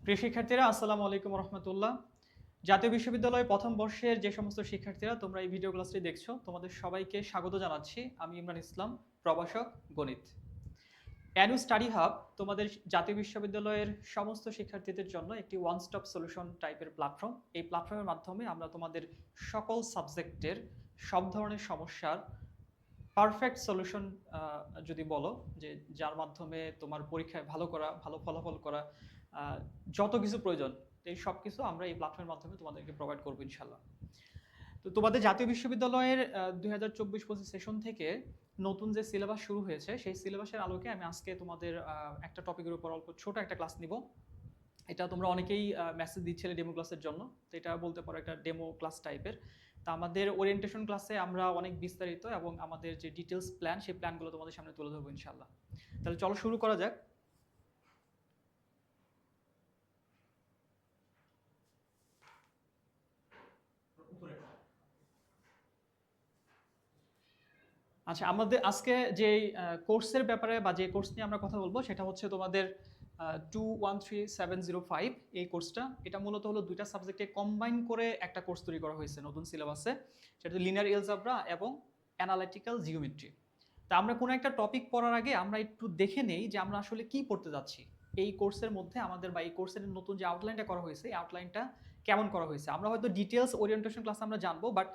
প্রিয় শিক্ষার্থীরা, আসসালামু আলাইকুম রহমতুল্লাহ। জাতীয় বিশ্ববিদ্যালয় প্রথম বর্ষের যে সমস্ত শিক্ষার্থীরা তোমরা এই ভিডিও ক্লাসটি দেখছো, তোমাদের সবাইকে স্বাগত জানাচ্ছি। আমি ইমরান ইসলাম, প্রভাষক গণিত। অ্যানু স্টাডি হাব তোমাদের জাতীয় বিশ্ববিদ্যালয়ের সমস্ত শিক্ষার্থীদের জন্য একটি ওয়ান স্টপ সলিউশন টাইপের প্ল্যাটফর্ম। এই প্ল্যাটফর্মের মাধ্যমে আমরা তোমাদের সকল সাবজেক্টের সব ধরনের সমস্যার পারফেক্ট সলিউশন, যদি বলো যে যার মাধ্যমে তোমার পরীক্ষায় ভালো ফলাফল করা, যত কিছু প্রয়োজন, এই সব কিছু আমরা এই প্ল্যাটফর্মের মাধ্যমে তোমাদেরকে প্রোভাইড করবো ইনশাল্লাহ। তো তোমাদের জাতীয় বিশ্ববিদ্যালয়ের 2024-25 সেশন থেকে নতুন যে সিলেবাস শুরু হয়েছে, সেই সিলেবাসের আলোকে আমি আজকে তোমাদের একটা টপিকের উপর অল্প ছোট একটা ক্লাস নিব। এটা তোমরা অনেকেই মেসেজ দিচ্ছিলে ডেমো ক্লাসের জন্য, তো এটা বলতে পারো একটা ডেমো ক্লাস টাইপের। তা আমাদের ওরিয়েন্টেশন ক্লাসে আমরা অনেক বিস্তারিত এবং আমাদের যে ডিটেলস প্ল্যান, সেই প্ল্যানগুলো তোমাদের সামনে তুলে ধরবো ইনশাল্লাহ। তাহলে চলো শুরু করা যাক। আচ্ছা, আমাদের আজকে যে কোর্সের ব্যাপারে বা যে কোর্স নিয়ে আমরা কথা বলবো সেটা হচ্ছে তোমাদের 213705 এই কোর্সটা। এটা মূলত হলো দুইটা সাবজেক্টে কম্বাইন করে একটা কোর্স তৈরি করা হয়েছে নতুন সিলেবাসে, সেটা লিনিয়ার এলজেব্রা এবং অ্যানালিটিক্যাল জিওমেট্রি। তা আমরা কোনো একটা টপিক পড়ার আগে আমরা একটু দেখে নেই যে আমরা আসলে কি পড়তে যাচ্ছি। এই কোর্সের মধ্যে আমাদের বা এই কোর্সের নতুন যে আউটলাইনটা করা হয়েছে, এই আউটলাইনটা কেমন করা হয়েছে। আমরা হয়তো ডিটেলস ওরিয়েন্টেশন ক্লাস আমরা জানবো, বাট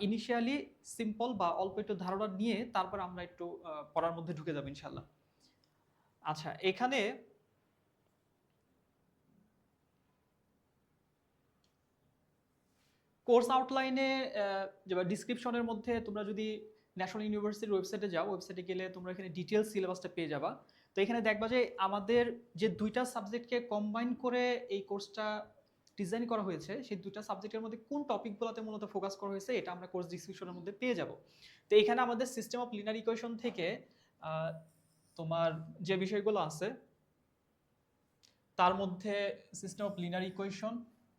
ইনিশিয়ালি সিম্পল বা অল্প একটু ধারণা নিয়ে তারপর আমরা একটু পড়ার মধ্যে ঢুকে যাবো ইনশাল্লাহ। আচ্ছা, এখানে কোর্স আউটলাইনে যেটা ডিসক্রিপশনের মধ্যে তোমরা যদি ন্যাশনাল ইউনিভার্সিটির ওয়েবসাইটে যাও, ওয়েবসাইটে গেলে তোমরা এখানে ডিটেলস সিলেবাসটা পেয়ে যাবা। তো এখানে দেখবা যে আমাদের যে দুইটা সাবজেক্টকে কম্বাইন করে এই কোর্সটা ডিজাইন করা হয়েছে, সেই দুইটা সাবজেক্টের মধ্যে কোন টপিকগুলোতে মূলত ফোকাস করা হয়েছে এটা আমরা কোর্স ডিসক্রিপশনের মধ্যে পেয়ে যাব। তো এখানে আমাদের সিস্টেম অফ লিনিয়ার ইকুয়েশন থেকে তোমার যে বিষয়গুলো আছে তার মধ্যে system of linear equation,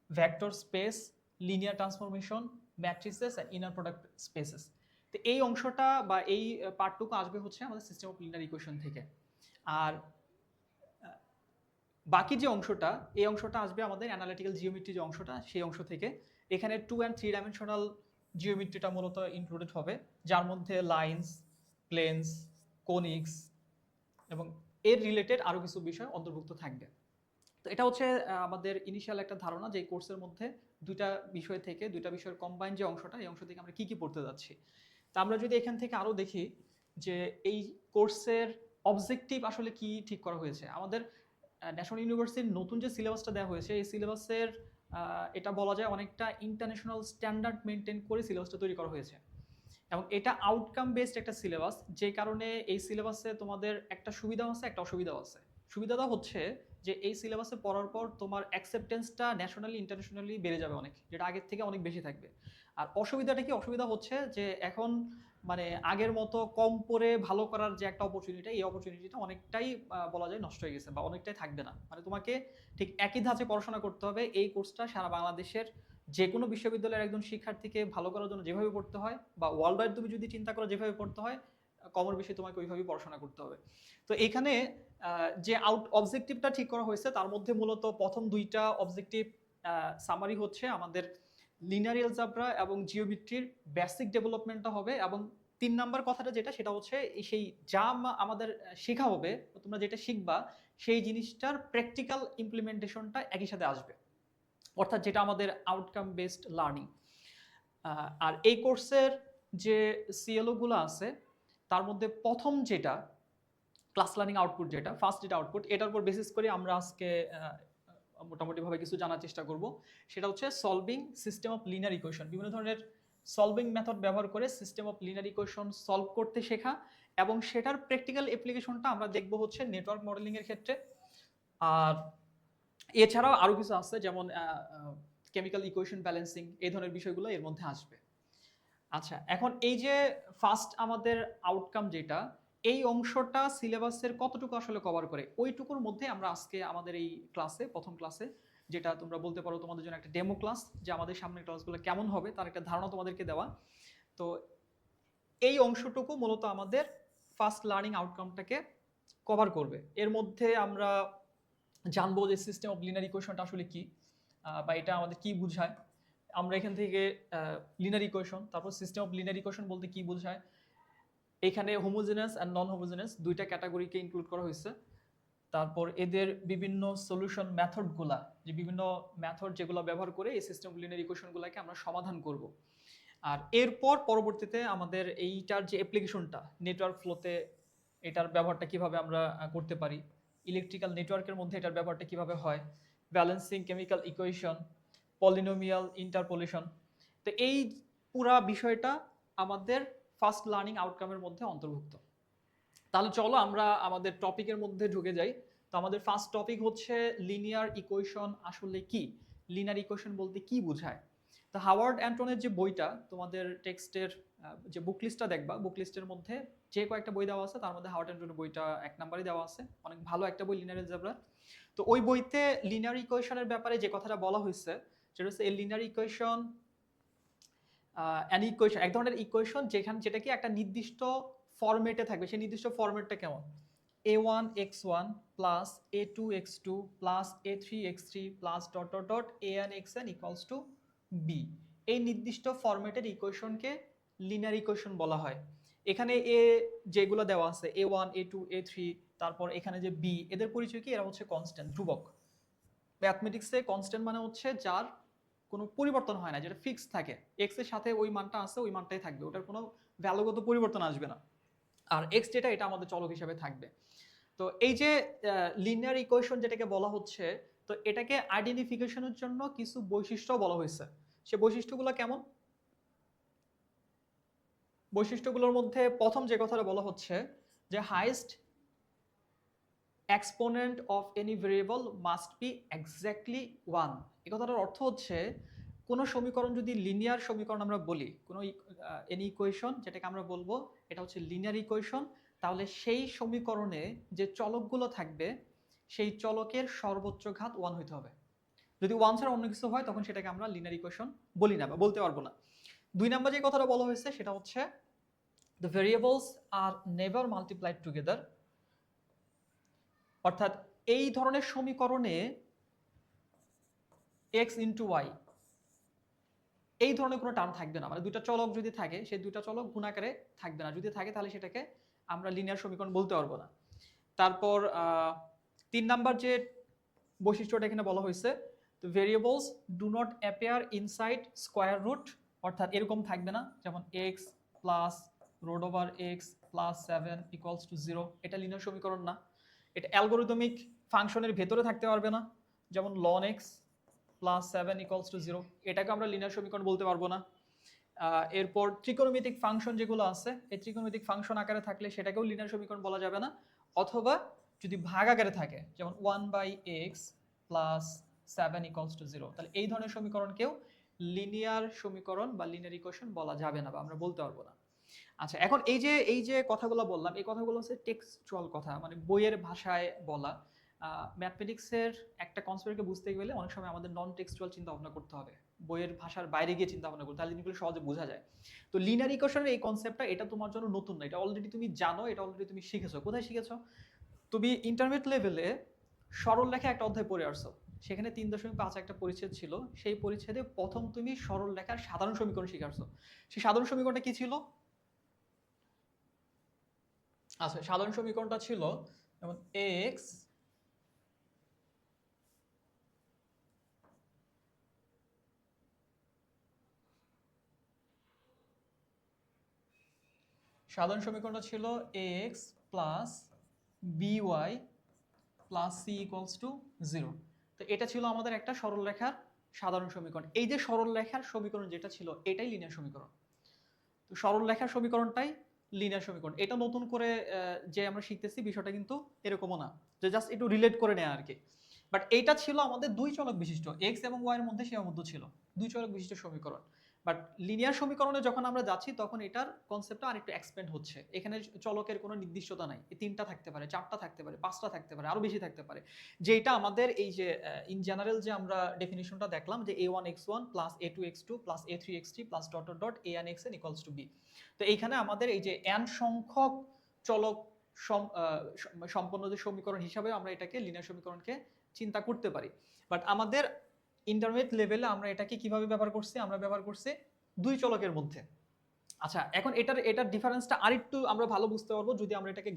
vector space, linear transformation, matrices and inner product spaces. তো এই অংশটা বা এই পার্টটুকু আসবে হচ্ছে আমাদের সিস্টেম অফ লিনিয়ার ইকুয়েশন থেকে। আর বাকি যে অংশটা, এই অংশটা আসবে আমাদের অ্যানালিটিক্যাল জিওমেট্রি যে অংশটা, সেই অংশ থেকে। এখানে 2 and 3 ডাইমেনশনাল জিওমেট্রিটা মূলত ইনক্লুডেড হবে, যার মধ্যে লাইন্স, প্লেনস, কোনিক্স এবং এর রিলেটেড আরও কিছু বিষয় অন্তর্ভুক্ত থাকবে। তো এটা হচ্ছে আমাদের ইনিশিয়াল একটা ধারণা যে এই কোর্সের মধ্যে দুইটা বিষয় থেকে, দুইটা বিষয়ের কম্বাইন যে অংশটা, এই অংশ থেকে আমরা কি কি পড়তে যাচ্ছি। তা আমরা যদি এখান থেকে আরও দেখি যে এই কোর্সের অবজেক্টিভ আসলে কি ঠিক করা হয়েছে। আমাদের ন্যাশনাল ইউনিভার্সিটির নতুন যে সিলেবাসটা দেওয়া হয়েছে, এই সিলেবাসের এটা বলা যায় অনেকটা ইন্টারন্যাশনাল স্ট্যান্ডার্ড মেনটেন করে সিলেবাসটা তৈরি করা হয়েছে এবং এটা আউটকাম বেসড একটা সিলেবাস। যে কারণে এই সিলেবাসে তোমাদের একটা সুবিধাও আছে, একটা অসুবিধাও আছে। সুবিধাটা হচ্ছে যে এই সিলেবাসে পড়ার পর তোমার অ্যাকসেপ্টেন্সটা ন্যাশনালি ইন্টারন্যাশনালি বেড়ে যাবে অনেক, যেটা আগের থেকে অনেক বেশি থাকবে। আর অসুবিধাটা কি? অসুবিধা হচ্ছে যে এখন মানে আগের মতো কম পড়ে ভালো করার যে একটা অপরচুনিটি, এই অপরচুনিটিটা অনেকটাই বলা যায় নষ্ট হয়ে গেছে বা অনেকটাই থাকবে না। মানে তোমাকে ঠিক একই ধাঁচে পড়াশোনা করতে হবে। এই কোর্সটা সারা বাংলাদেশের যে কোনো বিশ্ববিদ্যালয়ের একজন শিক্ষার্থীকে ভালো করার জন্য যেভাবে পড়তে হয়, বা ওয়ার্ল্ড ওয়াইড তুমি যদি চিন্তা করো যেভাবে পড়তে হয়, কমর বেশি তোমাকে ওইভাবেই পড়াশোনা করতে হবে। তো এখানে যে অবজেক্টিভটা ঠিক করা হয়েছে তার মধ্যে মূলত প্রথম দুইটা অবজেক্টিভ সামারি হচ্ছে আমাদের লিনিয়ার এলজেব্রা এবং জিওমেট্রির বেসিক ডেভেলপমেন্টটা হবে, এবং 3 নাম্বার কথাটা যেটা, সেটা হচ্ছে সেই যা আমাদের শেখা হবে, তোমরা যেটা শিখবা সেই জিনিসটার প্র্যাকটিক্যাল ইমপ্লিমেন্টেশনটা একই সাথে আসবে, অর্থাৎ যেটা আমাদের আউটকাম বেসড লার্নিং। আর এই কোর্সের যে সিএলওগুলো আছে তার মধ্যে প্রথম যেটা ক্লাস লার্নিং আউটপুট, যেটা ফার্স্ট যেটা আউটপুট, এটার উপর বেসিস করে আমরা আজকে মোটামুটিভাবে কিছু জানার চেষ্টা করব। সেটা হচ্ছে solving system of linear equation. বিভিন্ন ধরনের সলভিং মেথড ব্যবহার করে system of linear equation solve করতে শেখা, এবং সেটার প্র্যাকটিক্যাল অ্যাপ্লিকেশনটা আমরা দেখব হচ্ছে নেটওয়ার্ক মডেলিং এর ক্ষেত্রে। আর এছাড়াও আরও কিছু আছে, যেমন কেমিক্যাল ইকুয়েশন ব্যালেন্সিং, এই ধরনের বিষয়গুলো এর মধ্যে আসবে। আচ্ছা, এখন এই যে ফার্স্ট আমাদের আউটকাম যেটা, এই অংশটা সিলেবাসের কতটুকু আসলে কভার করে, ওইটুকুর মধ্যে আমরা আজকে আমাদের এই ক্লাসে, প্রথম ক্লাসে, যেটা তোমরা বলতে পারো তোমাদের জন্য একটা ডেমো ক্লাস, যে আমাদের সামনের ক্লাসগুলো কেমন হবে তার একটা ধারণা তোমাদেরকে দেওয়া। তো এই অংশটুকু মূলত আমাদের ফার্স্ট লার্নিং আউটকামটাকে কভার করবে। এর মধ্যে আমরা জানবো যে সিস্টেম অফ লিনিয়ার ইকুয়েশনটা আসলে কি, বা এটা আমাদের কি বোঝায়। আমরা এখান থেকে লিনিয়ার ইকুয়েশন, তারপর সিস্টেম অফ লিনিয়ার ইকুয়েশন বলতে কি বোঝায়, এখানে হোমোজেনাস অ্যান্ড নন হোমোজেনাস দুইটা ক্যাটাগরিকে ইনক্লুড করা হয়েছে। তারপর এদের বিভিন্ন সলিউশন মেথডগুলা, যে বিভিন্ন মেথড যেগুলো ব্যবহার করে এই সিস্টেম অফ লিনিয়ার ইকুয়েশনগুলোকে আমরা সমাধান করব। আর এরপর পরবর্তীতে আমাদের এইটার যে অ্যাপ্লিকেশনটা নেটওয়ার্ক ফ্লোতে, এটার ব্যবহারটা কিভাবে আমরা করতে পারি, ইলেকট্রিক্যাল নেটওয়ার্কের মধ্যে এটার ব্যবহারটা কিভাবে হয়, balancing chemical equation, polynomial interpolation. তো এই পুরা বিষয়টা আমাদের ফার্স্ট লার্নিং আউটকামের মধ্যে অন্তর্ভুক্ত। তাহলে চলো আমরা আমাদের টপিকের মধ্যে ঢুকে যাই। তো আমাদের ফার্স্ট টপিক হচ্ছে লিনিয়ার ইকুয়েশন আসলে কি, লিনিয়ার ইকুয়েশন বলতে কি বোঝায়। তো হাওয়ার্ড অ্যান্টনের যে বইটা তোমাদের টেক্সটের যে বুক লিস্টটা দেখবা, বুক লিস্টের মধ্যে যে কয়েকটা বই দেওয়া আছে তার মধ্যে হাওয়ার্ড অ্যান্টনের বইটা 1 নম্বরে দেওয়া আছে, অনেক ভালো একটা বই লিনিয়ার অ্যালজেব্রা। তো ওই বইতে লিনিয়ার ইকুয়েশনের ব্যাপারে যে কথাটা বলা হয়েছে সেটা হচ্ছে এই লিনিয়ার ইকুয়েশন অ্যান ইকুয়েশন, এক ধরনের ইকুয়েশন যেটা কি একটা নির্দিষ্ট ফরম্যাটে থাকবে। সেই নির্দিষ্ট ফরম্যাটটা কেমন, a1x1 plus a2x2 plus a3x3 plus dot dot dot an equals to b। এই নির্দিষ্ট ফরম্যাটের ইকুয়েশনকে লিনিয়ার ইকুয়েশন বলা হয়। এখানে এ যেগুলো দেওয়া আছে a1 a2 a3, তারপর এখানে যে b, এদের পরিচয় কি, এরা হচ্ছে কনস্ট্যান্ট, ধ্রুবক। ম্যাথমেটিক্সে কনস্ট্যান্ট মানে হচ্ছে যার কোনো পরিবর্তন হয় না, যেটা ফিক্স থাকে, এক্স এর সাথে ওই মানটা আছে ওই মানটাই থাকবে, ওটার কোনো ভ্যালুগত পরিবর্তন আসবে না। আর এক্স যেটা, এটা আমাদের চলক হিসাবে থাকবে। তো এই যে লিনিয়ার ইকুয়েশন যেটাকে বলা হচ্ছে, তো এটাকে আইডেন্টিফিকেশনের জন্য কিছু বৈশিষ্ট্য বলা হয়েছে। সে বৈশিষ্ট্যগুলো কেমন, বৈশিষ্ট্যগুলোর মধ্যে প্রথম যে কথাটা বলা হচ্ছে যে highest exponent of any variable must be exactly 1। এই কথাটার অর্থ হচ্ছে কোনো সমীকরণ যদি লিনিয়ার সমীকরণ আমরা বলি, কোনো এনি ইকুয়েশন যেটাকে আমরা বলবো এটা হচ্ছে লিনিয়ার ইকুয়েশন, তাহলে সেই সমীকরণে যে চলকগুলো থাকবে সেই চলকের সর্বোচ্চ ঘাত 1 হইতে হবে। যদি 1 ছাড়া অন্য কিছু হয় তখন সেটাকে আমরা লিনিয়ার ইকুয়েশন বলি না বা বলতে পারবো না। 2 নম্বর যে কথাটা বলা হয়েছে সেটা হচ্ছে the variables are never multiplied together, অর্থাৎ এই ধরনের সমীকরণে x ইন্টু ওয়াই এই ধরনের কোনো টার্ম থাকবে না। মানে দুইটা চলক যদি থাকে সেই দুইটা চলক গুণাকারে থাকবে না, যদি থাকে তাহলে সেটাকে আমরা লিনিয়ার সমীকরণ বলতে পারবো না। তারপর 3 নাম্বার যে বৈশিষ্ট্যটা এখানে বলা হয়েছে, তো variables do not appear inside square root, অর্থাৎ এরকম থাকবে না যেমন x plus root over x plus 7 equals to 0, এটা লিনিয়ার সমীকরণ না। এটা অ্যালগরিদমিক ফাংশনের ভেতরে থাকতে পারবে না, যেমন ln x plus 7 equals to 0, এটাকে আমরা লিনিয়ার সমীকরণ বলতে পারবো না। এরপর ত্রিকোণমিতিক ফাংশন যেগুলো আছে, এই ত্রিকোণমিতিক ফাংশন আকারে থাকলে সেটাকেও লিনিয়ার সমীকরণ বলা যাবে না। অথবা যদি ভাগ আকারে থাকে যেমন 1/x প্লাস 7 ইকুয়ালস টু 0, তাহলে এই ধরনের সমীকরণকেও লিনিয়ার সমীকরণ বা লিনিয়ার ইকুয়েশন বলা যাবে না বা আমরা বলতে পারবো না। আচ্ছা, এখন এই যে কথাগুলো বললাম, এই কথাগুলো হচ্ছে টেক্সচুয়াল কথা, মানে বইয়ের ভাষায় বলা। ম্যাথমেটিক্সের একটা কনসেপ্টকে বুঝতে গেলে অনেক সময় আমাদের নন টেক্সচুয়াল চিন্তা ভাবনা করতে হবে, বইয়ের ভাষার বাইরে গিয়ে চিন্তা ভাবনা করতে, তাহলে জিনিসগুলো সহজে বোঝা যায়। তো লিনিয়ার ইকুয়েশনের এই কনসেপ্টটা, এটা তোমার জন্য নতুন না, এটা অলরেডি তুমি জানো, এটা অলরেডি তুমি শিখেছো। কোথায় শিখেছো? তুমি ইন্টারমিডিয়েট লেভেলে সরল রেখা একটা অধ্যায় পড়ে আসছো, সেখানে 3.5 একটা পরিচ্ছেদ ছিল, সেই পরিচ্ছেদে প্রথম তুমি সরল রেখার সাধারণ সমীকরণ শিখে আসছো। সেই সাধারণ সমীকরণটা কি ছিল? আচ্ছা, সাধারণ সমীকরণটা ছিল যেমন x সাধারণ সমীকরণটা ছিল ax plus by plus c equals to 0। তো এটা ছিল আমাদের একটা সরল রেখার সাধারণ সমীকরণ। এই যে সরল রেখার সমীকরণ যেটা ছিল এটাই লিনিয়ার সমীকরণ। তো সরল রেখার সমীকরণটাই লিনিয়ার সমীকরণ। এটা নতুন করে যে আমরা শিখতেছি বিষয়টা কিন্তু এরকমও না, যে জাস্ট একটু রিলেট করে নেয় আর কি। বাট এইটা ছিল আমাদের দুই চলক বিশিষ্ট, এক্স এবং ওয়াই এর মধ্যে সীমাবদ্ধ ছিল, দুই চলক বিশিষ্ট সমীকরণ। বাট লিনিয়ার সমীকরণে যখন আমরা যাচ্ছি তখন এটার কনসেপ্টটা আরেকটু এক্সপ্যান্ড হচ্ছে। এখানে চলকের কোনো নির্দিষ্টতা নাই, তিনটা থাকতে পারে, চারটা থাকতে পারে, পাঁচটা থাকতে পারে, আরো বেশি থাকতে পারে। যেটা আমাদের এই যে ইন জেনারেল যে আমরা ডেফিনিশনটা দেখলাম যে a1x1 plus a2x2 plus a3x3 plus dot dot dot an xn equals to b। তো এইখানে আমাদের এই যে n সংখ্যক চলক সম্পন্ন যে সমীকরণ হিসাবে আমরা এটাকে লিনিয়ার সমীকরণকে চিন্তা করতে পারি। বাট আমাদের ইন্টারমিডিয়েট লেভেলে আমরা এটাকে কিভাবে ব্যবহার করছি, আমরা ব্যবহার করছি দুই চলকের মধ্যে। আচ্ছা, এখন এটার ডিফারেন্সটা আরেকটু আমরা ভালো বুঝতে পারবো যদি আমরা এটাকে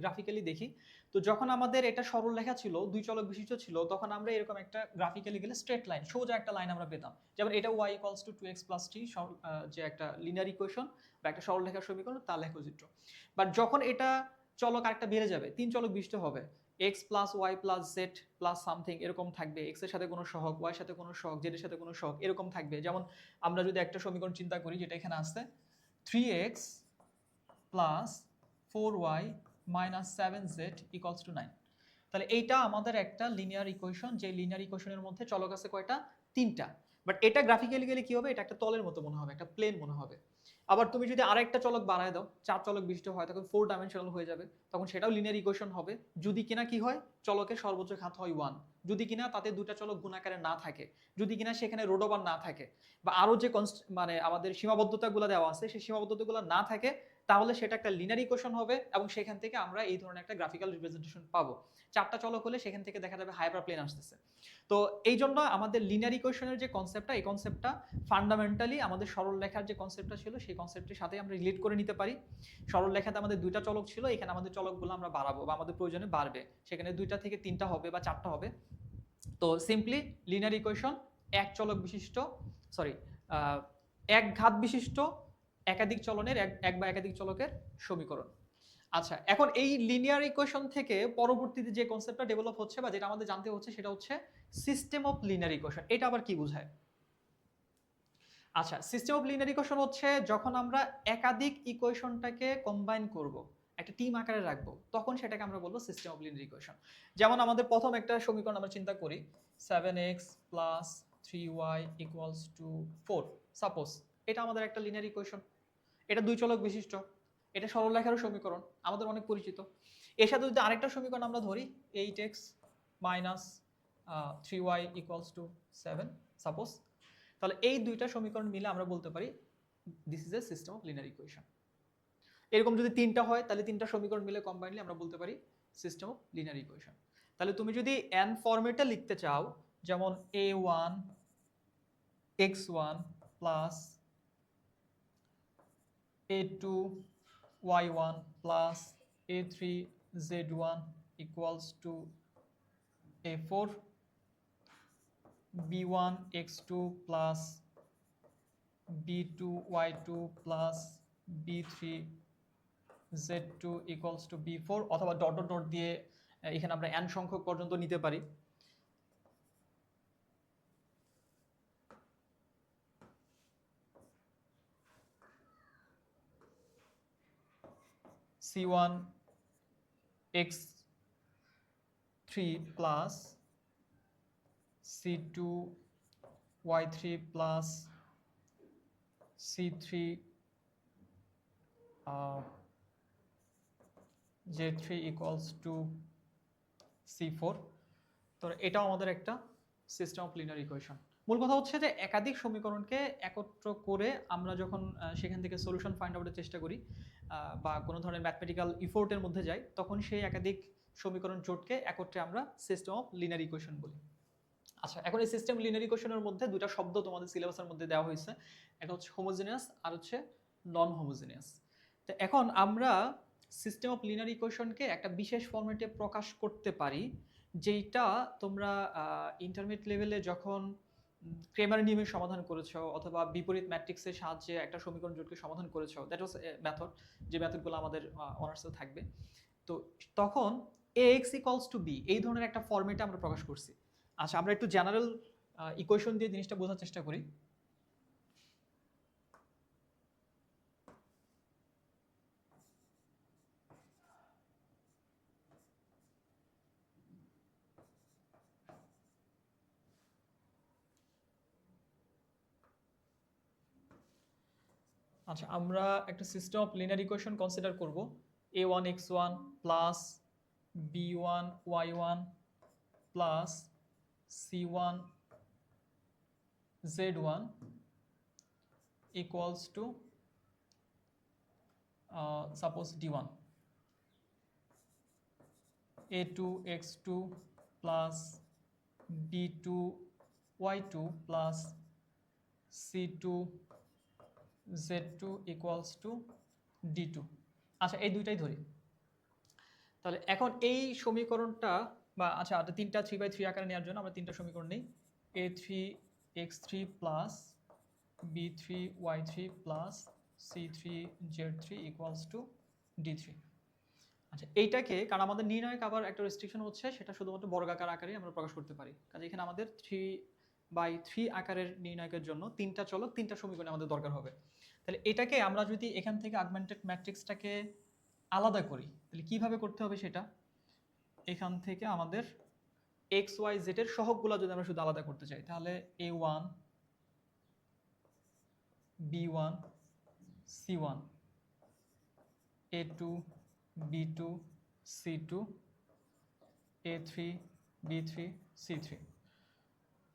গ্রাফিক্যালি দেখি। তো যখন আমাদের এটা সরল লেখা ছিল, দুই চলক বিশিষ্ট ছিল, তখন আমরা এরকম একটা গ্রাফিক্যালি গেলে স্ট্রেট লাইন, সোজা একটা লাইন আমরা পেতাম। যেমন এটা y = 2x + t যে একটা লিনিয়ার ইকুয়েশন বা একটা সরল রেখার সমীকরণ, তার লেখচিত্র। বাট যখন এটা চলক আরেকটা বেড়ে যাবে, তিন চলক বিশিষ্ট হবে, x + y + z + সামথিং এরকম থাকবে, x এর সাথে কোনো সহগ, y এর সাথে কোনো সহগ, z এর সাথে কোনো সহগ এরকম থাকবে। যেমন আমরা যদি একটা সমীকরণ চিন্তা করি, যেটা এখানে আছে 3x + 4y - 7z = 9। তাহলে এইটা আমাদের একটা লিনিয়ার ইকুয়েশন, যে লিনিয়ার ইকুয়েশনের মধ্যে চলক আছে কয়টা? তিনটা। বাট এটা গ্রাফিক্যালি গেলে কি হবে? এটা একটা তলের মতো মনে হবে, একটা প্লেন মনে হবে। আবার তুমি যদি আরেকটা চলক বাড়ায় দাও, চার চলক বিশিষ্ট হয়, তখন 4 ডাইমেনশনাল হয়ে যাবে, তখন সেটাও লিনিয়ার ইকুয়েশন হবে। যদি কিনা কি হয়, চলকের সর্বোচ্চ ঘাত হয় 1, যদি কিনা তাতে দুটা চলক গুণাকারে না থাকে, যদি কিনা সেখানে রোডওভার না থাকে, বা আরো যে মানে আমাদের সীমাবদ্ধতাগুলো দেওয়া আছে সেই সীমাবদ্ধতাগুলো না থাকে, তাহলে সেটা একটা লিনিয়ার ইকুয়েশন হবে এবং সেখান থেকে আমরা এই ধরনের একটা গ্রাফিক্যাল রিপ্রেজেন্টেশন পাবো। চারটা চলক হলে সেখান থেকে দেখা যাবে হাইপারপ্লেন আসতেছে। তো এই জন্য আমাদের লিনিয়ার ইকুয়েশনের যে কনসেপ্টটা, এই কনসেপ্টটা ফান্ডামেন্টালি আমাদের সরল রেখার যে কনসেপ্টটা ছিল সেই কনসেপ্টের সাথে আমরা রিলেট করে নিতে পারি। সরল রেখাতে আমাদের দুইটা চলক ছিল, এখানে আমাদের চলকগুলো আমরা বাড়াবো বা আমাদের প্রয়োজনে বাড়বে, সেখানে দুইটা থেকে তিনটা হবে বা চারটা হবে। তো সিম্পলি লিনিয়ার ইকুয়েশন এক চলক বিশিষ্ট, সরি, এক ঘাত বিশিষ্ট একাধিক চলনের এক বা একাধিক চলকের সমীকরণ। আচ্ছা, এখন এই লিনিয়ার ইকুয়েশন থেকে পরবর্তীতে যে কনসেপ্টটা ডেভেলপ হচ্ছে বা যেটা আমাদের জানতে হচ্ছে, সেটা হচ্ছে সিস্টেম অফ লিনিয়ার ইকুয়েশন। এটা আবার কি বোঝায়? আচ্ছা, সিস্টেম অফ লিনিয়ার ইকুয়েশন হচ্ছে যখন আমরা একাধিক ইকুয়েশনটাকে কম্বাইন করব, একটা টিম আকারে রাখবো, তখন সেটাকে আমরা বলবো সিস্টেম অফ লিনিয়ার ইকুয়েশন। যেমন আমাদের প্রথম একটা সমীকরণ আমরা চিন্তা করি, 7x + 3y = 4, সাপোজ। এটা আমাদের একটা লিনিয়ার ইকুয়েশন, এটা দুই চলক বিশিষ্ট, এটা সরল রেখার সমীকরণ, আমাদের অনেক পরিচিত। এর সাথে যদি আরেকটা সমীকরণ আমরা ধরি, 8x - 3y = 7, সাপোজ। তাহলে এই দুইটা সমীকরণ মিলে আমরা বলতে পারি this is a system of linear equation. এরকম যদি তিনটা হয়, তাহলে তিনটা সমীকরণ মিলে কম্বাইনলি আমরা বলতে পারি সিস্টেম অফ লিনিয়ার ইকুয়েশন। তাহলে তুমি যদি n ফরম্যাটে লিখতে চাও, যেমন a1 x1 + a2 y1 + a3 z1 = a4, b1 x2 + b2 y2 + b3 z2 = b4, অথবা ডট ডট ডট দিয়ে এখানে আমরা n সংখ্যক পর্যন্ত নিতে পারি। c1 x3 + c2 y3 + c3 z3 = c4। তো এটাও আমাদের একটা সিস্টেম অফ লিনিয়ার ইকুয়েশন। মূল কথা হচ্ছে যে একাধিক সমীকরণকে একত্র করে আমরা যখন সেখান থেকে সলিউশন ফাইন্ড আউটের চেষ্টা করি বা কোনো ধরনের ম্যাথমেটিক্যাল ইফোর্টের মধ্যে যাই, তখন সেই একাধিক সমীকরণ জোটকে একত্রে আমরা সিস্টেম অফ লিনিয়ার ইকুয়েশন বলি। আচ্ছা, এখন এই সিস্টেম লিনিয়ার ইকুয়েশনের মধ্যে দুইটা শব্দ তোমাদের সিলেবাসের মধ্যে দেওয়া হয়েছে, এটা হচ্ছে হোমোজেনিয়াস আর হচ্ছে নন হোমোজেনিয়াস। তো এখন আমরা সিস্টেম অফ লিনিয়ার ইকুয়েশনকে একটা বিশেষ ফরম্যাটে প্রকাশ করতে পারি, যেটা তোমরা ইন্টারমিডিয়েট লেভেলে যখন ক্রেমার নিয়মের সমাধান করেছো অথবা বিপরীত ম্যাট্রিক্সের সাহায্যে একটা সমীকরণ জোটকে সমাধান করেছো, দ্যাট ওয়াজ মেথড, যে মেথডগুলো আমাদের অনার্সে থাকবে। তো তখন ax = b এই ধরনের একটা ফরম্যাটে আমরা প্রকাশ করছি। আচ্ছা, আমরা একটু জেনারেল ইকুয়েশন দিয়ে জিনিসটা বোঝার চেষ্টা করি। আচ্ছা, আমরা একটা system of linear equation consider করব, a1 x1 + b1 y1 + c1 z1 = suppose d1। a2 x2 plus b2 y2 plus c2 z2 equals to d2। আচ্ছা, এই দুইটাই ধরি। তাহলে এখন এই সমীকরণটা বা আচ্ছা তিনটা 3/3 আকারে নেওয়ার জন্য আমরা তিনটা সমীকরণ নিই। a3 x3 plus b3 y3 plus c3 z3 equals to d3। আচ্ছা, এইটাকে কারণ আমাদের নির্ণায়ক আবার একটা রেস্ট্রিকশন হচ্ছে, সেটা শুধুমাত্র বর্গাকার আকারে আমরা প্রকাশ করতে পারি। কাজে এখানে আমাদের 3/3 আকারের নির্ণায়কের জন্য তিনটা চলক, তিনটা সমীকরণ আমাদের দরকার হবে। তাহলে এটাকে আমরা যদি এখান থেকে অগমেন্টেড ম্যাট্রিক্সটাকে আলাদা করি, তাহলে কিভাবে করতে হবে সেটা, এখান থেকে আমাদের এক্স ওয়াই জেড এর সহগগুলো যদি আমরা শুধু আলাদা করতে চাই, তাহলে a1 b1 c1 a2 b2 c2 a3 b3 c3।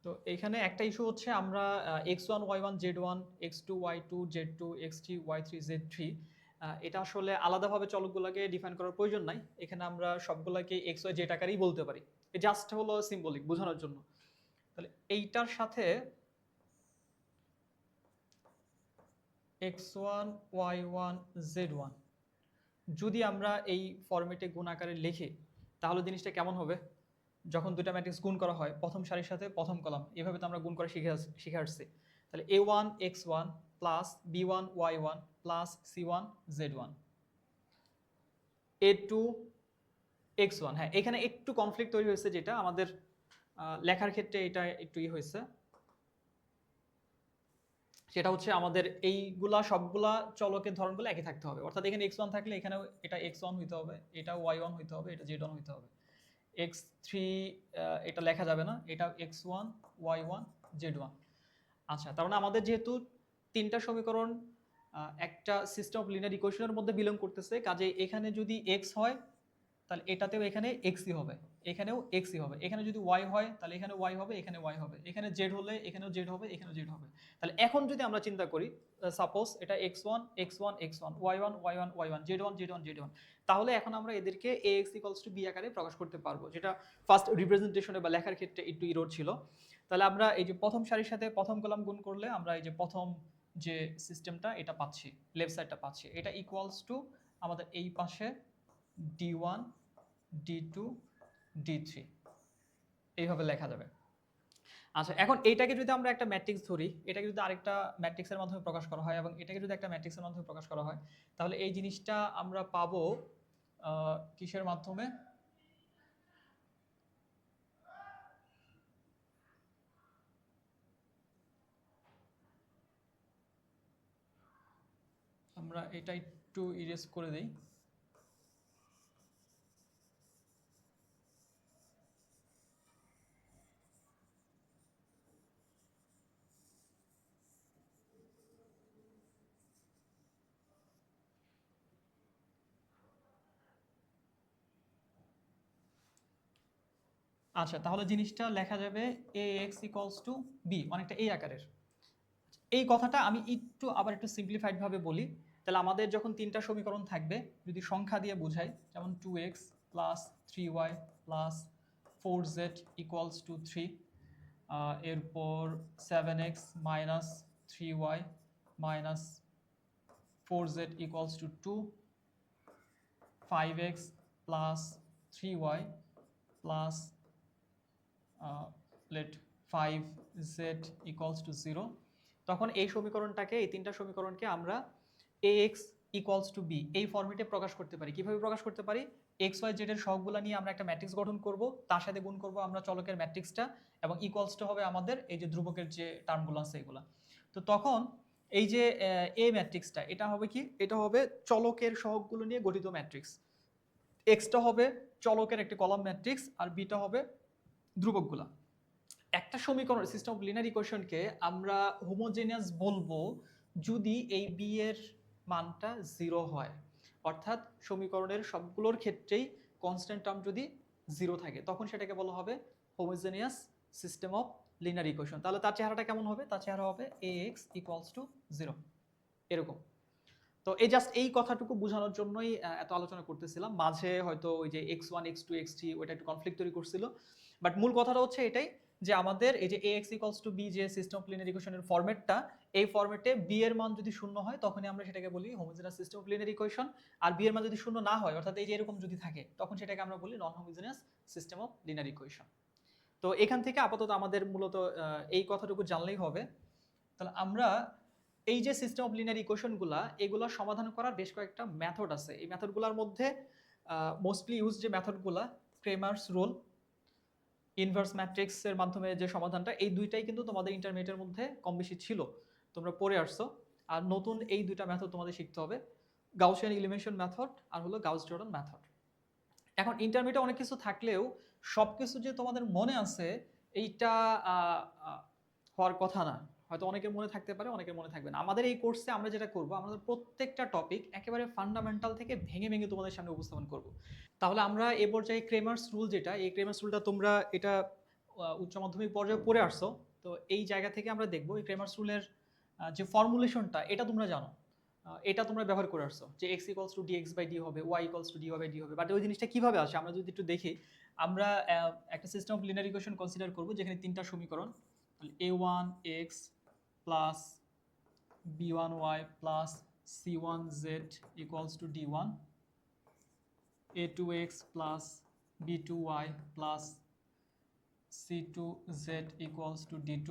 তো এখানে একটা ইস্যু হচ্ছে আমরা x1 y1 z1 x2 y2 z2 x3 y3 z3 এটা আসলে আলাদাভাবে চলকগুলোকে ডিফাইন করার প্রয়োজন নাই। এখানে আমরা সবগুলোকে x y z আকারেই বলতে পারি, জাস্ট হলো সিম্বলিক বোঝানোর জন্য। তাহলে এইটার সাথে x1 y1 z1 যদি আমরা এই ফরম্যাটে গুণ আকারে লিখি, তাহলে জিনিসটা কেমন হবে? যখন দুটো ম্যাট্রিক্স গুণ করা হয়, প্রথম সারির সাথে প্রথম কলাম, এভাবে তো আমরা গুণ করে শিখে আসছি। তাহলে a1 x1 plus b1 y1 plus c1 z1 a2 x1। হ্যাঁ, এখানে একটু কনফ্লিক্ট তৈরি হয়েছে, যেটা আমাদের লেখার ক্ষেত্রে এটা একটু হয়েছে। সেটা হচ্ছে আমাদের এইগুলা সবগুলা চলকের ধরনগুলো একই থাকতে হবে। অর্থাৎ এখানে x1 থাকলে এখানেও এটা x1 হইতে হবে, এটা y1 হইতে হবে, এটা z1 হইতে হবে। x3 এটা লেখা যাবে না, এটা x1 y1 z1। আচ্ছা, তার মানে আমাদের যেহেতু তিনটা সমীকরণ একটা সিস্টেম অফ লিনিয়ার ইকুয়েশনের মধ্যে বিলং করতেছে, কাজে এখানে যদি x হয় তাহলে এটাতেও এখানে xই হবে, এখানেও xই হবে। এখানে যদি y হয় তাহলে এখানে y হবে, এখানে y হবে। এখানে z হলে এখানেও z হবে, এখানেও z হবে। তাহলে এখন যদি আমরা চিন্তা করি, সাপোজ এটা x1 x1 x1 y1 y1 y1 z1 z1 z1, তাহলে এখন আমরা এদেরকে ax b আকারে প্রকাশ করতে পারবো, যেটা ফার্স্ট রিপ্রেজেন্টেশনে বা লেখার ক্ষেত্রে একটু ইরোর ছিল। তাহলে আমরা এই যে প্রথম সারির সাথে প্রথম কলাম গুণ করলে আমরা এই যে প্রথম যে সিস্টেমটা এটা পাচ্ছি, লেফট সাইডটা পাচ্ছি, এটা ইকুয়ালস টু আমাদের এই পাশে d1 d2 d3 এইভাবে লেখা যাবে। আচ্ছা, এখন এইটাকে যদি আমরা একটা ম্যাট্রিক্স ধরি, এটাকে যদি আরেকটা ম্যাট্রিক্সের মাধ্যমে প্রকাশ করা হয় এবং এটাকে যদি একটা ম্যাট্রিক্সের মাধ্যমে প্রকাশ করা হয়, তাহলে এই জিনিসটা আমরা পাবো কিসের মাধ্যমে? আমরা এটা একটু ইরেজ করে দেই। আচ্ছা, তাহলে জিনিসটা লেখা যাবে ax b, অনেকটা এই আকারের। এই কথাটা আমি আবার একটু সিম্পলিফাইড ভাবে বলি। তাহলে আমাদের যখন তিনটা সমীকরণ থাকবে, যদি সংখ্যা দিয়ে বোঝাই, যেমন 2x plus 3y plus 4z equals two 3, এরপর 7x minus 3y minus 4z equals to 2, 5x plus 3y plus let 5z equals to 0। তখন এই সমীকরণটাকে, এই তিনটা সমীকরণকে আমরা ax ইকুয়ালস টু b এই ফরম্যাটে প্রকাশ করতে পারি। কিভাবে প্রকাশ করতে পারি? x y z এর সহগগুলো নিয়ে আমরা একটা ম্যাট্রিক্স গঠন করব, তার সাথে গুণ করব আমরা চলকের ম্যাট্রিক্সটা, এবং ইকুয়ালস টু হবে আমাদের এই যে ধ্রুবকের যে টার্মগুলো আছে এগুলা। তো তখন এই যে a ম্যাট্রিক্সটা, এটা হবে কি? এটা হবে চলকের সহগগুলো নিয়ে গঠিত ম্যাট্রিক্স। এক্সটা হবে চলকের একটি কলাম ম্যাট্রিক্স, আর বিটা হবে ধ্রুবকগুলা। একটা সমীকরণ, সিস্টেম অফ লিনিয়ার ইকুয়েশনকে আমরা হোমোজেনিয়াস বলবো যদি এই বি এর মানটা 0 হয়, অর্থাৎ সমীকরণের সবগুলোর ক্ষেত্রেই কনস্ট্যান্ট টার্ম যদি 0 থাকে, তখন সেটাকে বলা হবে homogeneous system of linear equation. তাহলে তার চেহারাটা কেমন হবে? তার চেহারা হবে ax ইকুয়ালস টু 0 এরকম। তো জাস্ট এই কথাটুকু বোঝানোর জন্যই এত আলোচনা করতেছিলাম। মাঝে হয়তো ওই যে x1 x2 x3 ওইটা একটু কনফ্লিক্ট তৈরি করছিল, বাট মূল কথাটা হচ্ছে এটাই যে আমাদের এই যে ax = b যে সিস্টেম অফ লিনিয়ার ইকুয়েশনের ফরম্যাটটা, এই ফরম্যাটে b এর মান যদি শূন্য হয় তখনই আমরা সেটাকে বলি homogeneous system of linear equation, আর b এর মান যদি শূন্য না হয় অর্থাৎ এই যে এরকম যদি থাকে তখন সেটাকে আমরা বলি non homogeneous system of linear equation. তো এখান থেকে আপাতত আমাদের মূলত এই কথাটুকু জানলেই হবে। তাহলে আমরা এই যে সিস্টেম অফ লিনিয়ার ইকুয়েশনগুলা এগুলা সমাধান করার বেশ কয়েকটা মেথড আছে। এই মেথডগুলোর মধ্যে মোস্টলি ইউজ যে মেথডগুলা ক্রেমার্স রুল, ইনভার্স ম্যাট্রিক্সের মাধ্যমে যে সমাধানটা, এই দুইটাই কিন্তু তোমাদের ইন্টারমিডিয়েটের মধ্যে কম বেশি ছিল, তোমরা পড়ে আসছো। আর নতুন এই দুইটা মেথড তোমাদের শিখতে হবে, গাউসিয়ান এলিমিনেশন মেথড আর হলো গাউস জর্ডান মেথড। এখন ইন্টারমিডিয়েটে অনেক কিছু থাকলেও সব কিছু যে তোমাদের মনে আছে এইটা হওয়ার কথা না। হয়তো অনেকের মনে থাকতে পারে, অনেকের মনে থাকবে না। আমাদের এই কোর্সে আমরা যেটা করব, আমাদের প্রত্যেকটা টপিক একেবারে ফান্ডামেন্টাল থেকে ভেঙে ভেঙে তোমাদের সামনে উপস্থাপন করব। তাহলে আমরা এ পর্যায়ে ক্রেমার্স রুল যেটা, এই ক্রেমার্স রুলটা তোমরা এটা উচ্চ মাধ্যমিক পর্যায়ে পড়ে আসছো। তো এই জায়গা থেকে আমরা দেখব এই ক্রেমার্স রুলের যে ফর্মুলেশনটা এটা তোমরা জানো, এটা তোমরা ব্যবহার করে আসছো যে x = dx/d হবে, y = dy/d হবে। বাট ওই জিনিসটা কিভাবে আসে আমরা যদি একটু দেখি, আমরা একটা system of linear equation consider করব যেখানে তিনটা সমীকরণ, a1x plus b1y plus c1z = d1, a2x plus b2y plus c2z = d2,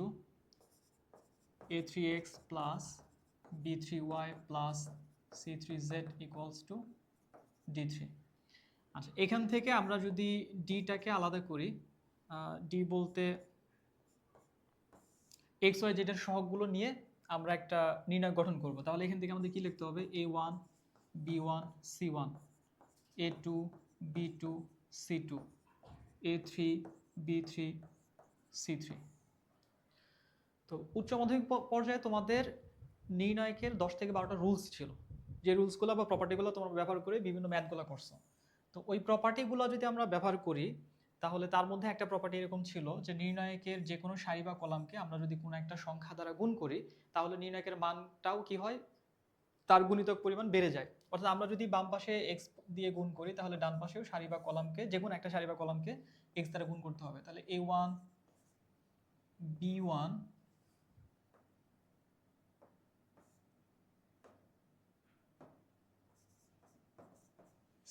a3x plus b3y plus c3z = d3। আচ্ছা, এখান থেকে আমরা যদি ডিটাকে আলাদা করি, ডি বলতে এক্স ওয়াই জেডের সহগগুলো নিয়ে আমরা একটা নির্ণয় গঠন করব। তাহলে এখান থেকে আমাদের কি লিখতে হবে, a1 b1 c1, a2 b2 c2, a3 b3 c3। তো উচ্চ মাধ্যমিক পর্যায়ে তোমাদের নির্ণায়কের 10 থেকে 12টা রুলস ছিল, যে রুলসগুলো বা প্রপার্টিগুলো তোমরা ব্যবহার করে বিভিন্ন ম্যাথগুলো করছো। তো ওই প্রপার্টিগুলো যদি আমরা ব্যবহার করি তাহলে তার মধ্যে একটা প্রপার্টি এরকম ছিল যে নির্ণায়কের যে কোনো সারি বা কলামকে আমরা যদি কোনো একটা সংখ্যা দ্বারা গুণ করি তাহলে নির্ণায়কের মানটাও কি হয়, তার গুণিতক পরিমাণ বেড়ে যায়। অর্থাৎ আমরা যদি বাম পাশে x দিয়ে গুণ করি তাহলে ডান পাশেও সারি বা কলামকে, যে কোনো একটা সারি বা কলামকে x দ্বারা গুণ করতে হবে। তাহলে a1 b1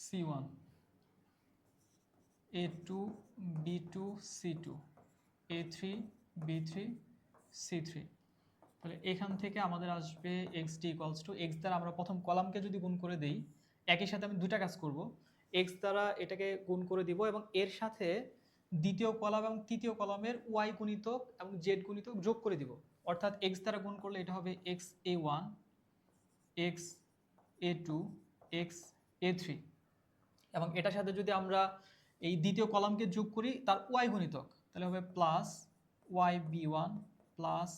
c1, a2 b2 c2, a3 b3 c3। তাহলে এখান থেকে আমাদের আসবে xt = x দ্বারা আমরা প্রথম কলামকে যদি গুণ করে দেই, একই সাথে আমি দুটা কাজ করব, x দ্বারা এটাকে গুণ করে দিব এবং এর সাথে দ্বিতীয় কলাম এবং তৃতীয় কলামের y গুণিতক এবং z গুণিতক যোগ করে দিব। অর্থাৎ x দ্বারা গুণ করলে এটা হবে xa1 xa2 xa3, এবং এটার সাথে যদি আমরা এই দ্বিতীয় কলামকে যোগ করি তার y গুণিতক, তাহলে হবে plus yb1 plus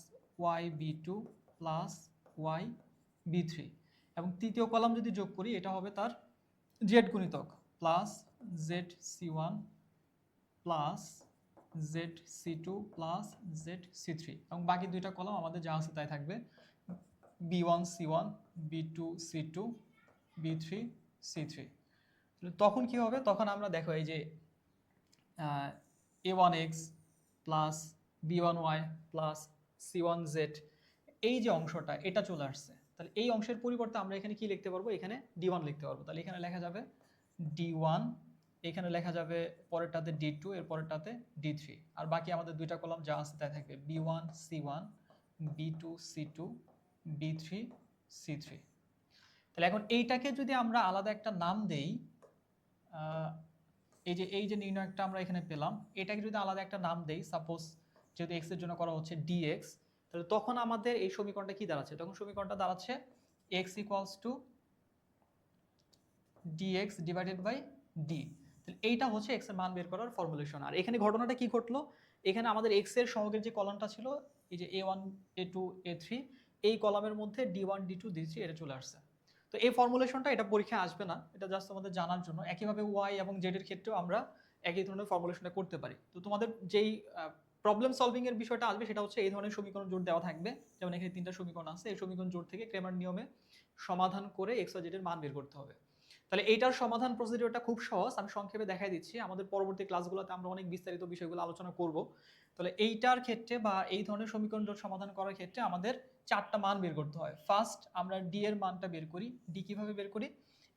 yb2 plus yb3, এবং তৃতীয় কলাম যদি যোগ করি এটা হবে তার z গুণিতক plus zc1 plus zc2 plus zc3, এবং বাকি দুইটা কলাম আমাদের যা আছে তাই থাকবে, b1 c1 b2 c2 b3 c3। তখন কি হবে, তখন আমরা দেখো এই যে a1x plus b1y plus c1z এই যে অংশটা এটা চলে আসছে। তাহলে এই অংশের পরিবর্তে আমরা এখানে কি লিখতে পারবো, এখানে d1 লিখতে পারবো। তাহলে এখানে লেখা যাবে d1, এখানে লেখা যাবে পরেরটাতে d2, এর পরেরটাতে d3, আর বাকি আমাদের দুইটা কলাম যা আছে তাই থাকবে b1 c1 b2 c2 b3 c3। তাহলে এখন এইটাকে যদি আমরা আলাদা একটা নাম দেই, এই যে নির্ণয়টা আমরা এখানে পেলাম, এটাকে যদি আলাদা একটা নাম দেই, সাপোজ যেহেতু x এর জন্য করা হচ্ছে dx, তাহলে তখন আমাদের এই সমীকরণটা কি দাঁড়াচ্ছে, তখন সমীকরণটা দাঁড়াচ্ছে x = dx divided by d। তাহলে এইটা হচ্ছে x এর মান বের করার ফর্মুলেশন। আর এখানে ঘটনাটা কি ঘটলো, এখানে আমাদের x এর সহগের যে কলামটা ছিল এই যে a1 a2 a3, এই কলামের মধ্যে d1 d2 d3 এটা চলে আসছে। তো এই ফর্মুলেশনটা এটা পরীক্ষায় আসবে না, এটা জাস্ট আমাদের জানার জন্য। একইভাবে y এবং z এর ক্ষেত্রেও আমরা একই ধরনের ফর্মুলেশনটা করতে পারি। তো তোমাদের যেই প্রবলেম সলভিং এর বিষয়টা আসবে, সেটা হচ্ছে এই ধরনের সমীকরণ জোট দেওয়া থাকবে, যেমন এখানে 3টা সমীকরণ আছে, এই সমীকরণ জোট থেকে ক্রেমার নিয়মে সমাধান করে এক্স ওয়াই জেড এর মান বের করতে হবে। তাহলে এইটার সমাধান প্রসিডিউরটা খুব সহজ, আমি সংক্ষেপে দেখাই দিচ্ছি, আমাদের পরবর্তী ক্লাসগুলোতে আমরা অনেক বিস্তারিত বিষয়গুলো আলোচনা করব। তাহলে এইটার ক্ষেত্রে বা এই ধরনের সমীকরণ জোট সমাধান করার ক্ষেত্রে আমাদের 4টা মান বের করতে হয়। ফার্স্ট আমরা ডি এর মানটা বের করি। ডি কিভাবে বের করি?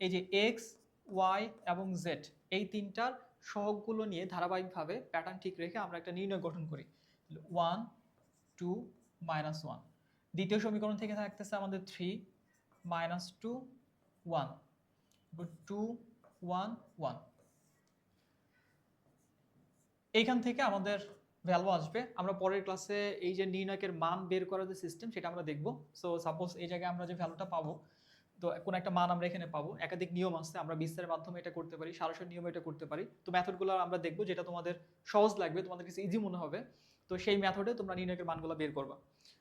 এই যে এক্স, ওয়াই এবং জেড এই 3টার সহগগুলো নিয়ে ধারাবাহিকভাবে প্যাটার্ন ঠিক রেখে আমরা একটা নির্ণয় গঠন করি। 1 2 -1। দ্বিতীয় সমীকরণ থেকে থাকতেছে আমাদের 3 -2 1 2 1 1। এইখান থেকে আমাদের ভ্যালু আসবে। আমরা পরের ক্লাসে এই যে নির্ণয়কের মান বের করার যে সিস্টেম সেটা আমরা দেখব। সো সাপোজ এই জায়গায় আমরা যে ভ্যালুটা পাবো, তো কোন একটা মান আমরা এখানে পাবো, একাধিক নিয়ম আছে, আমরা বিস্তারের মাধ্যমে এটা করতে পারি, সরাসরি নিয়মে এটা করতে পারি। তো মেথডগুলো আমরা দেখব, যেটা তোমাদের সহজ লাগবে, তোমাদের কাছে ইজি মনে হবে, তো সেই মেথডে তোমরা নির্ণয়কের মানগুলো বের করবা।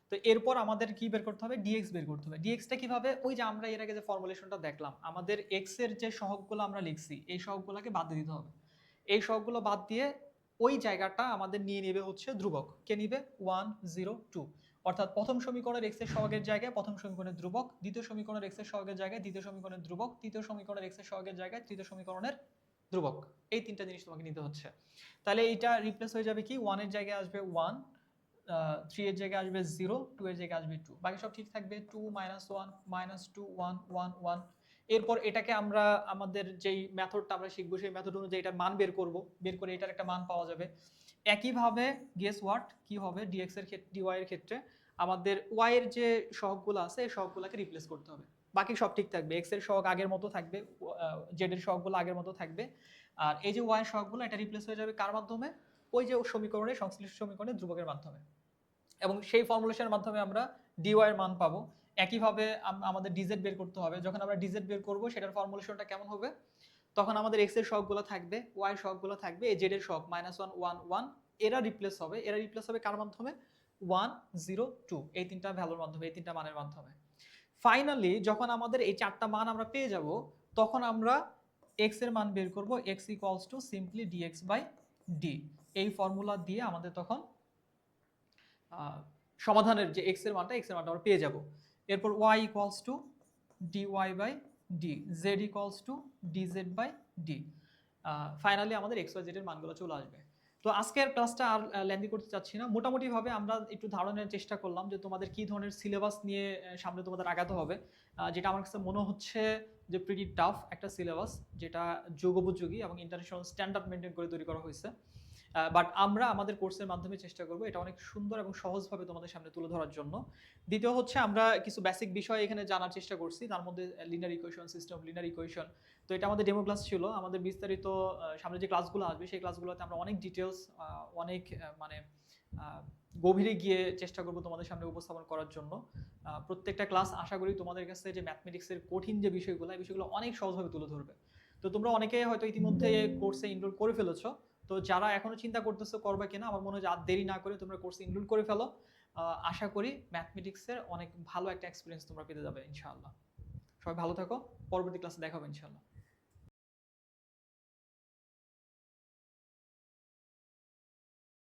তো এরপর আমাদের কি বের করতে হবে? ডিএক্স বের করতে হবে। ডিএক্সটা কিভাবে? ওই যে আমরা এর আগে যে ফর্মুলেশনটা দেখলাম, আমাদের এক্স এর যে সহগগুলো আমরা লিখছি এই সহগগুলোকে বাদ দিয়ে দিতে হবে। এই সহগগুলো বাদ দিয়ে ওই জায়গাটা আমাদের নিয়ে নেবে হচ্ছে ধ্রুবক। কে নিবে? 1 0 2। অর্থাৎ প্রথম সমীকরণের x এর সহগের জায়গায় প্রথম সমীকরণের ধ্রুবক, দ্বিতীয় সমীকরণের x এর সহগের জায়গায় দ্বিতীয় সমীকরণের ধ্রুবক, তৃতীয় সমীকরণের x এর সহগের জায়গায় তৃতীয় সমীকরণের ধ্রুবক। এই 3টা জিনিস তোমাকে নিতে হচ্ছে। তাহলে এইটা রিপ্লেস হয়ে যাবে কি? 1 এর জায়গায় আসবে 1, 3 এর জায়গায় আসবে 0, 2 এর জায়গায় আসবে 2, বাকি সব ঠিক থাকবে। 2 -1 -2 1 1 1। এরপর এটাকে আমরা আমাদের যেই মেথডটা আমরা শিখবো সেই মেথড অনুযায়ী এটার মান বের করব, বের করে এটার একটা মান পাওয়া যাবে। একইভাবে গেস হোয়াট কি হবে dx এর ক্ষেত্রে, dy এর ক্ষেত্রে আমাদের y এর যে সহগগুলো আছে এই সহগগুলোকে রিপ্লেস করতে হবে। বাকি সব ঠিক থাকবে, x এর সহগ আগের মতো থাকবে, z এর সহগগুলো আগের মতো থাকবে, আর এই যে y এর সহগগুলো এটা রিপ্লেস হয়ে যাবে কার মাধ্যমে? ওই যে সমীকরণের সংশ্লিষ্ট সমীকরণের ধ্রুবকের মাধ্যমে, এবং সেই ফর্মুলেশনের মাধ্যমে আমরা dy এর মান পাবো। একইভাবে আমাদের dz বের করতে হবে। যখন আমরা dz বের করব সেটার ফর্মুলেশনটা কেমন হবে? তখন আমাদের x এর সহগগুলো থাকবে, y এর সহগগুলো থাকবে, এই z এর সহগ -1 1 1 এরা রিপ্লেস হবে। এরা রিপ্লেস হবে কার মাধ্যমে? 1 0 2 এই 3টা ভ্যালুর মাধ্যমে, এই 3টা মানের মাধ্যমে। ফাইনালি যখন আমাদের এই 4টা মান আমরা পেয়ে যাব, তখন আমরা x এর মান বের করব। x simply dx/d। এই ফর্মুলা দিয়ে আমাদের তখন সমাধানের যে x এর মানটা আমরা পেয়ে যাব। এরপর y dy/d, z dz/d। Finally আমাদের x y z এর মানগুলো চলে আসবে। তো আজকের ক্লাসটা আর লেন্দি করতে চাচ্ছি না। মোটামুটি ভাবে আমরা একটু ধারণার চেষ্টা করলাম যে তোমাদের কি ধরনের সিলেবাস নিয়ে সামনে তোমাদের আগাতে হবে, যেটা আমার কাছে মনে হচ্ছে যে প্রিটি টাফ একটা সিলেবাস, যেটা যুগোপযোগী এবং ইন্টারন্যাশনাল স্ট্যান্ডার্ড মেনটেন করে তৈরি করা হয়েছে। বাট আমরা আমাদের কোর্সের মাধ্যমে চেষ্টা করব এটা অনেক সুন্দর এবং সহজভাবে তোমাদের সামনে তুলে ধরার জন্য। দ্বিতীয় হচ্ছে আমরা কিছু বেসিক বিষয় এখানে জানার চেষ্টা করছি, তার মধ্যে linear equation, system of linear equation. তো এটা আমাদের ডেমো ক্লাস ছিল। আমাদের বিস্তারিত সামনে যে ক্লাসগুলো আসবে সেই ক্লাসগুলোতে আমরা অনেক ডিটেলস, অনেক মানে গভীরে গিয়ে চেষ্টা করব তোমাদের সামনে উপস্থাপন করার জন্য। প্রত্যেকটা ক্লাস আশা করি তোমাদের কাছে যে ম্যাথমেটিক্সের কঠিন যে বিষয়গুলো, এই বিষয়গুলো অনেক সহজভাবে তুলে ধরবে। তো তোমরা অনেকে হয়তো ইতিমধ্যে কোর্সে ইনরোল করে ফেলেছো, তো যারা এখনো চিন্তা করতেছো করবে কিনা, আমার মনে হয় আর দেরি না করে তোমরা কোর্সে ইনরোল করে ফেলো। আশা করি ম্যাথমেটিক্সের অনেক ভালো একটা এক্সপিরিয়েন্স তোমরা পেতে যাবে ইনশাআল্লাহ। সবাই ভালো থাকো, পরবর্তী ক্লাসে দেখা হবে ইনশাআল্লাহ।